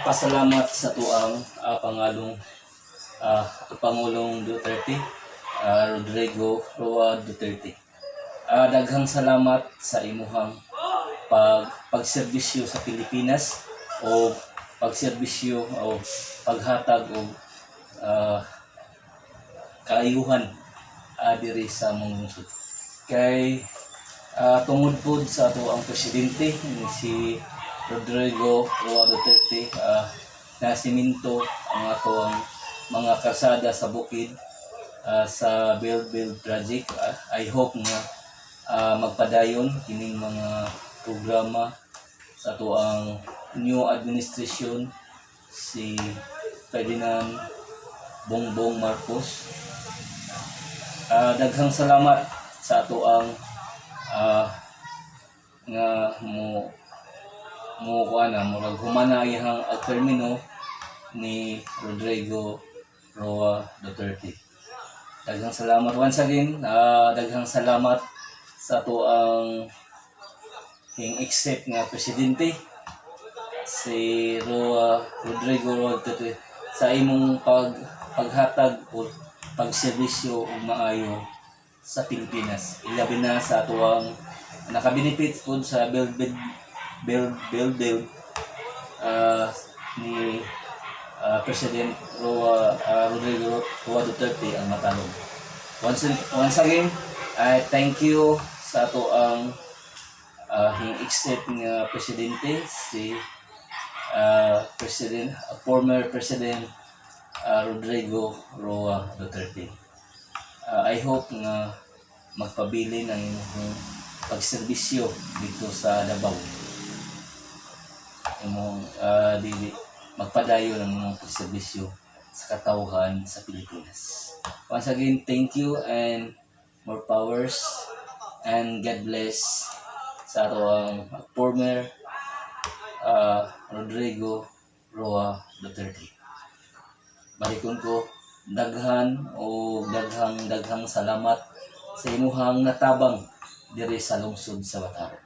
Pasalamat sa tuang Pangulong Duterte, Rodrigo Roa Duterte. Daghang salamat sa imuhang pagserbisyo sa Pilipinas o pagserbisyo o paghatag o kaayuhan diri sa mong lungsod. Kay tungod po sa ato ang presidente si Rodrigo Roa Duterte, nasiminto ang ato ang mga kalsada sa bukid sa Build Project. I hope nga magpadayon kining mga programa sa ato ang new administration si Ferdinand Bongbong Marcos. Daghang salamat sa ato ang nga murag humana ihang termino ni Rodrigo Roa Duterte. Daghang salamat once again. Daghang salamat sa ato ang hing-except nga presidente si Rodrigo Roa Duterte sa imong paghatag o pagserbisyo og maayo sa Pilipinas. Ilabi na sa ato ang nakabenefit po sa build ni President Rodrigo Roa Duterte ang matalong. Once again, I thank you sa ato ang hing-except nga presidente si former President Rodrigo Roa Duterte. I hope nga magpabilin ang inyong pagserbisyo dito sa Davao. Imong magpadayon ang inyong pagserbisyo sa katawhan sa Pilipinas. Once again, thank you and more powers and God bless sa ato ang former Rodrigo Roa Duterte. Balikon ko daghang salamat sa imuhang natabang diri sa lungsod sa Bataron.